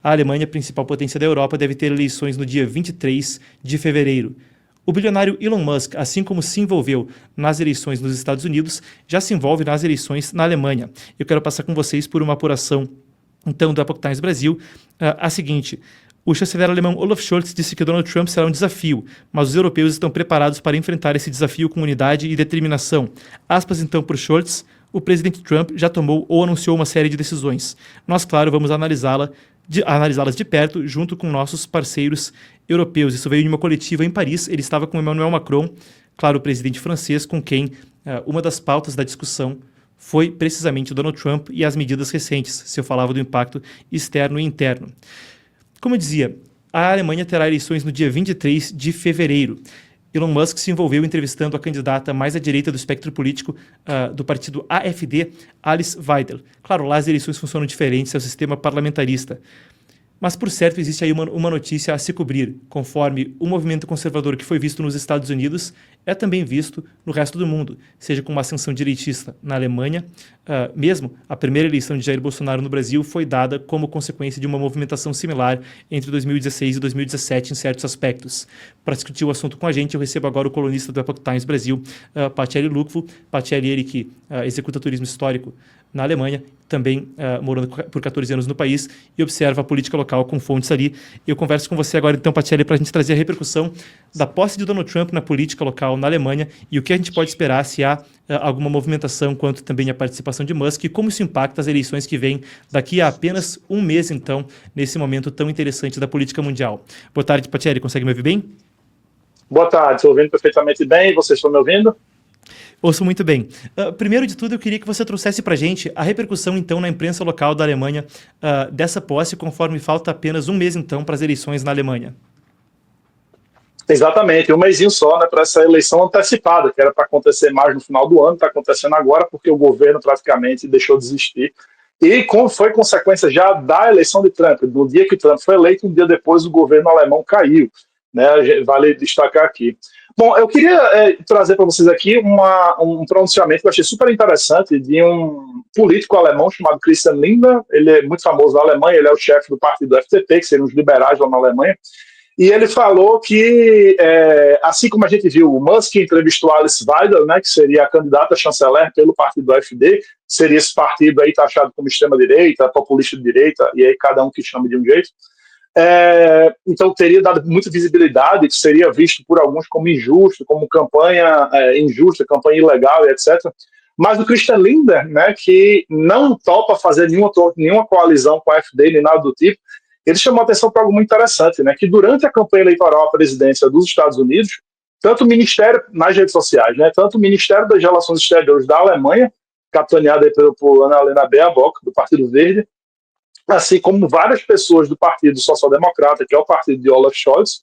A Alemanha, principal potência da Europa, deve ter eleições no dia 23 de fevereiro. O bilionário Elon Musk, assim como se envolveu nas eleições nos Estados Unidos, já se envolve nas eleições na Alemanha. Eu quero passar com vocês por uma apuração, então, do Epoch Times Brasil, a seguinte. O chanceler alemão Olaf Scholz disse que Donald Trump será um desafio, mas os europeus estão preparados para enfrentar esse desafio com unidade e determinação. Aspas, então, por Scholz, o presidente Trump já tomou ou anunciou uma série de decisões. Nós, claro, vamos analisá-las de perto, junto com nossos parceiros europeus. Isso veio de uma coletiva em Paris. Ele estava com Emmanuel Macron, claro, o presidente francês, com quem uma das pautas da discussão foi precisamente Donald Trump e as medidas recentes, se eu falava do impacto externo e interno. Como eu dizia, a Alemanha terá eleições no dia 23 de fevereiro. Elon Musk se envolveu entrevistando a candidata mais à direita do espectro político do partido AfD, Alice Weidel. Claro, lá as eleições funcionam diferentes, é o sistema parlamentarista. Mas, por certo, existe aí uma notícia a se cobrir. Conforme o movimento conservador que foi visto nos Estados Unidos é também visto no resto do mundo, seja com uma ascensão direitista na Alemanha. Mesmo a primeira eleição de Jair Bolsonaro no Brasil foi dada como consequência de uma movimentação similar entre 2016 e 2017 em certos aspectos. Para discutir o assunto com a gente, eu recebo agora o colunista do Epoch Times Brasil, Pacelli Luckwohl. Pacelli, ele que executa turismo histórico na Alemanha, também morando por 14 anos no país e observa a política local com fontes ali. Eu converso com você agora, então, Pacelli, para a gente trazer a repercussão da posse de Donald Trump na política local na Alemanha e o que a gente pode esperar, se há alguma movimentação, quanto também a participação de Musk e como isso impacta as eleições que vêm daqui a apenas um mês, então, nesse momento tão interessante da política mundial. Boa tarde, Pacelli, consegue me ouvir bem? Boa tarde, estou ouvindo perfeitamente bem, vocês estão me ouvindo? Ouço muito bem. Primeiro de tudo, eu queria que você trouxesse para a gente a repercussão, então, na imprensa local da Alemanha dessa posse, conforme falta apenas um mês, então, para as eleições na Alemanha. Exatamente, um mêsinho só, né, para essa eleição antecipada, que era para acontecer mais no final do ano, está acontecendo agora porque o governo praticamente deixou de existir. E como foi consequência já da eleição de Trump, do dia que Trump foi eleito, um dia depois o governo alemão caiu, né, vale destacar aqui. Bom, eu queria trazer para vocês aqui um pronunciamento que eu achei super interessante de um político alemão chamado Christian Lindner. Ele é muito famoso na Alemanha, ele é o chefe do partido FDP, que seriam os liberais lá na Alemanha, e ele falou que, assim como a gente viu, o Musk entrevistou a Alice Weidel, né, que seria a candidata a chanceler pelo partido AfD, seria esse partido aí taxado como extrema-direita, populista de direita, e aí cada um que chama de um jeito. Então teria dado muita visibilidade, que seria visto por alguns como injusto, como campanha injusta, campanha ilegal e etc. Mas o Christian Lindner, né, que não topa fazer nenhuma coalizão com a AfD nem nada do tipo, ele chamou a atenção para algo muito interessante, né, que durante a campanha eleitoral à presidência dos Estados Unidos, tanto o Ministério, nas redes sociais, né, tanto o Ministério das Relações Exteriores da Alemanha, capitaneado aí por Annalena Baerbock, do Partido Verde, assim como várias pessoas do Partido Social-Democrata, que é o partido de Olaf Scholz,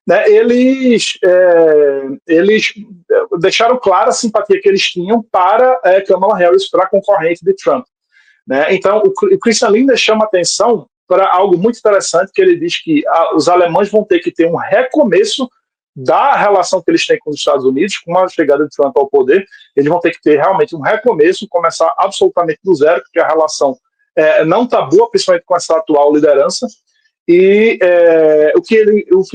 né, eles deixaram clara a simpatia que eles tinham para Kamala Harris, para a concorrente de Trump. Né? Então, o Christian Lindner chama atenção para algo muito interessante, que ele diz que os alemães vão ter que ter um recomeço da relação que eles têm com os Estados Unidos, com a chegada de Trump ao poder. Eles vão ter que ter realmente um recomeço, começar absolutamente do zero, porque a relação não está boa, principalmente com essa atual liderança. E o que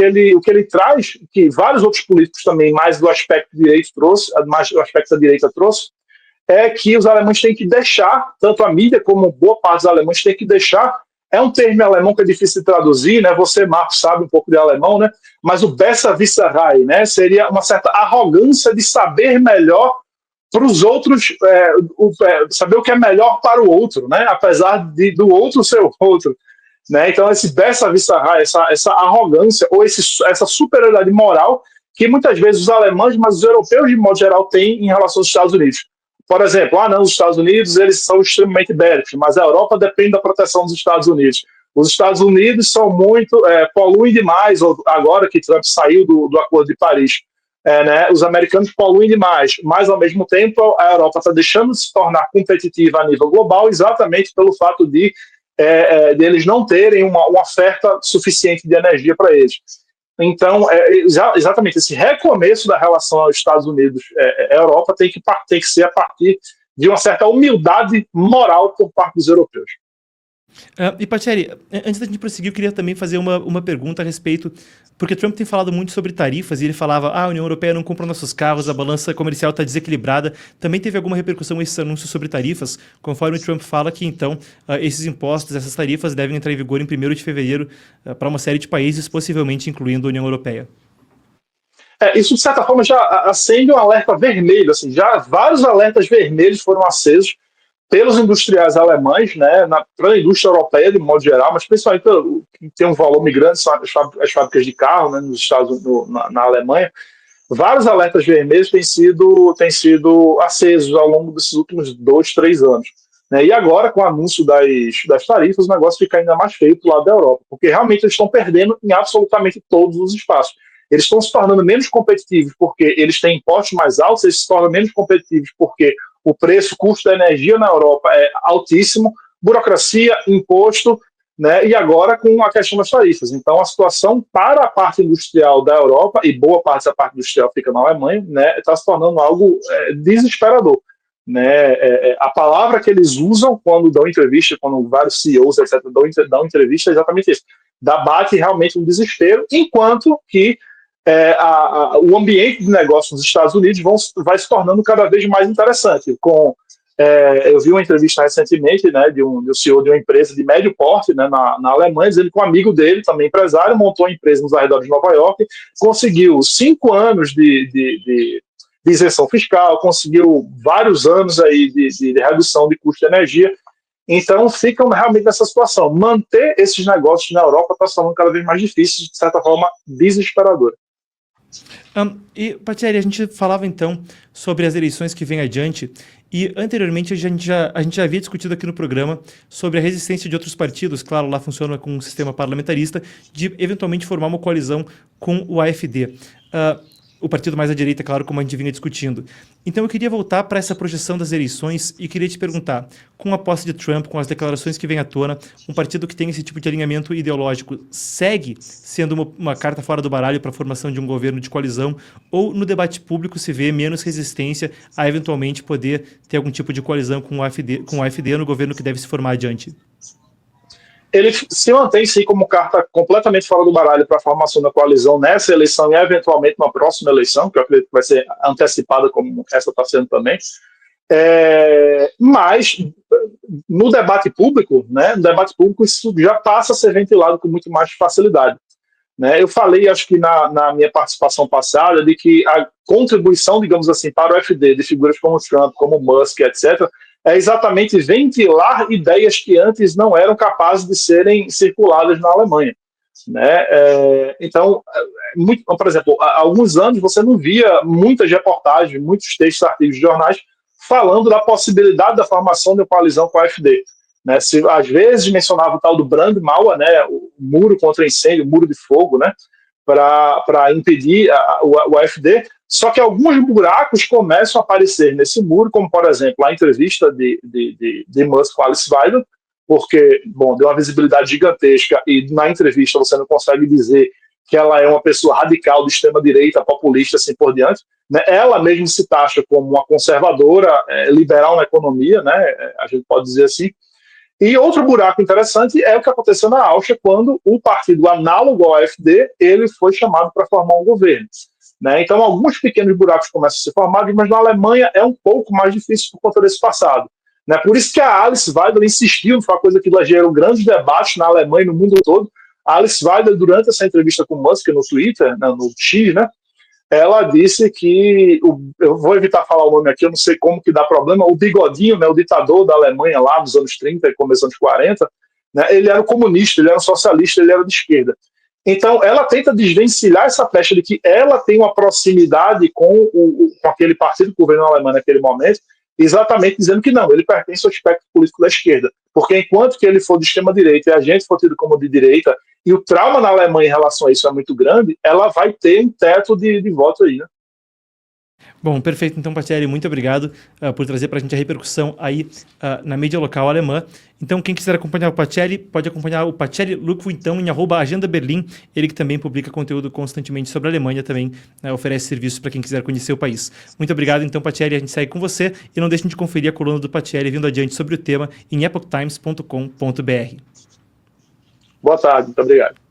ele traz, que vários outros políticos também, mais do aspecto direito trouxe, mais do aspecto da direita trouxe, é que os alemães têm que deixar, tanto a mídia como boa parte dos alemães têm que deixar, é um termo alemão que é difícil de traduzir, né? Você, Marcos, sabe um pouco de alemão, né? Mas o Besserwisserei, né, seria uma certa arrogância de saber melhor para os outros, saber o que é melhor para o outro, né? Apesar do outro ser o outro. Né? Então, esse Besserwisserei, essa arrogância, ou essa superioridade moral, que muitas vezes os alemães, mas os europeus, de modo geral, têm em relação aos Estados Unidos. Por exemplo, não, os Estados Unidos eles são extremamente bélicos, mas a Europa depende da proteção dos Estados Unidos. Os Estados Unidos são muito, poluem demais, agora que Trump saiu do Acordo de Paris. Né, os americanos poluem demais, mas ao mesmo tempo a Europa está deixando de se tornar competitiva a nível global exatamente pelo fato de eles não terem uma oferta suficiente de energia para eles. Então, exatamente esse recomeço da relação aos Estados Unidos e Europa tem que ser a partir de uma certa humildade moral por parte dos europeus. E, Patieri, antes da gente prosseguir, eu queria também fazer uma pergunta a respeito, porque Trump tem falado muito sobre tarifas, e ele falava, a União Europeia não compra nossos carros, a balança comercial está desequilibrada. Também teve alguma repercussão esses anúncios sobre tarifas, conforme Trump fala que, então, esses impostos, essas tarifas devem entrar em vigor em 1º de fevereiro para uma série de países, possivelmente incluindo a União Europeia. Isso, de certa forma, já acende um alerta vermelho. Assim, já vários alertas vermelhos foram acesos pelos industriais alemães, né, pela indústria europeia de modo geral, mas principalmente que tem um volume grande, são as fábricas de carro, né, nos Estados, na Alemanha. Vários alertas vermelhos têm sido acesos ao longo desses últimos 2, 3 anos. Né, e agora, com o anúncio das tarifas, o negócio fica ainda mais feio do lado da Europa, porque realmente eles estão perdendo em absolutamente todos os espaços. Eles estão se tornando menos competitivos porque eles têm impostos mais altos, eles se tornam menos competitivos porque o custo da energia na Europa é altíssimo, burocracia, imposto, né, e agora com a questão das tarifas. Então, a situação para a parte industrial da Europa, e boa parte da parte industrial fica na Alemanha, né, está se tornando algo desesperador. Né, a palavra que eles usam quando dão entrevista, quando vários CEOs, etc., dão entrevista, é exatamente isso. Bate realmente um desespero, enquanto que o ambiente de negócio nos Estados Unidos vai se tornando cada vez mais interessante. Eu vi uma entrevista recentemente, né, de um CEO de uma empresa de médio porte, né, na Alemanha, dizendo que um amigo dele, também empresário, montou uma empresa nos arredores de Nova York, conseguiu 5 anos de isenção fiscal, conseguiu vários anos aí de redução de custo de energia. Então, ficam realmente nessa situação. Manter esses negócios na Europa está se tornando cada vez mais difícil, de certa forma, desesperadora. E, Patieri, a gente falava então sobre as eleições que vêm adiante, e anteriormente a gente já havia discutido aqui no programa sobre a resistência de outros partidos, claro, lá funciona com um sistema parlamentarista, de eventualmente formar uma coalizão com o AfD. O partido mais à direita, claro, como a gente vinha discutindo. Então eu queria voltar para essa projeção das eleições e queria te perguntar, com a posse de Trump, com as declarações que vêm à tona, um partido que tem esse tipo de alinhamento ideológico segue sendo uma carta fora do baralho para a formação de um governo de coalizão, ou no debate público se vê menos resistência a eventualmente poder ter algum tipo de coalizão com o AfD no governo que deve se formar adiante? Ele se mantém, sim, como carta completamente fora do baralho para a formação da coalizão nessa eleição e, eventualmente, na próxima eleição, que eu acredito que vai ser antecipada como essa está sendo também. Mas, no debate público, isso já passa a ser ventilado com muito mais facilidade. Né? Eu falei, acho que na minha participação passada, de que a contribuição, digamos assim, para o AfD, de figuras como Trump, como Musk, etc., é exatamente ventilar ideias que antes não eram capazes de serem circuladas na Alemanha. Né? Então, por exemplo, há alguns anos você não via muitas reportagens, muitos textos, artigos de jornais falando da possibilidade da formação de uma coalizão com a AfD. Né? Às vezes mencionava o tal do Brandmauer, né? O muro contra incêndio, o muro de fogo, né? Para impedir o AfD. Só que alguns buracos começam a aparecer nesse muro, como, por exemplo, a entrevista de Musk com Alice Weidel, porque, bom, deu uma visibilidade gigantesca e na entrevista você não consegue dizer que ela é uma pessoa radical de extrema-direita, populista, assim por diante. Né? Ela mesmo se taxa como uma conservadora, liberal na economia, né? A gente pode dizer assim. E outro buraco interessante é o que aconteceu na Áustria, quando o partido análogo ao AfD ele foi chamado para formar um governo. Né? Então, alguns pequenos buracos começam a ser formados, mas na Alemanha é um pouco mais difícil por conta desse passado. Né? Por isso que a Alice Weidel insistiu, foi uma coisa que gerou grandes debates na Alemanha e no mundo todo. A Alice Weidel, durante essa entrevista com o Musk no Twitter, no X, né, ela disse que, eu vou evitar falar o nome aqui, eu não sei como que dá problema, o Bigodinho, né, o ditador da Alemanha lá nos anos 30 e começo dos anos 40, né, ele era comunista, ele era socialista, ele era de esquerda. Então, ela tenta desvencilhar essa pecha de que ela tem uma proximidade com aquele partido que governou a Alemanha naquele momento, exatamente dizendo que não, ele pertence ao espectro político da esquerda. Porque enquanto que ele for de extrema-direita e a gente for tido como de direita, e o trauma na Alemanha em relação a isso é muito grande, ela vai ter um teto de voto aí, né? Bom, perfeito. Então, Patielli, muito obrigado por trazer para a gente a repercussão aí na mídia local alemã. Então, quem quiser acompanhar o Patielli, pode acompanhar o Patielli Lucvo, então, em @agendaberlin. Ele que também publica conteúdo constantemente sobre a Alemanha, também oferece serviços para quem quiser conhecer o país. Muito obrigado, então, Patielli. A gente segue com você. E não deixem de conferir a coluna do Patielli vindo adiante sobre o tema em epochtimes.com.br. Boa tarde, muito obrigado.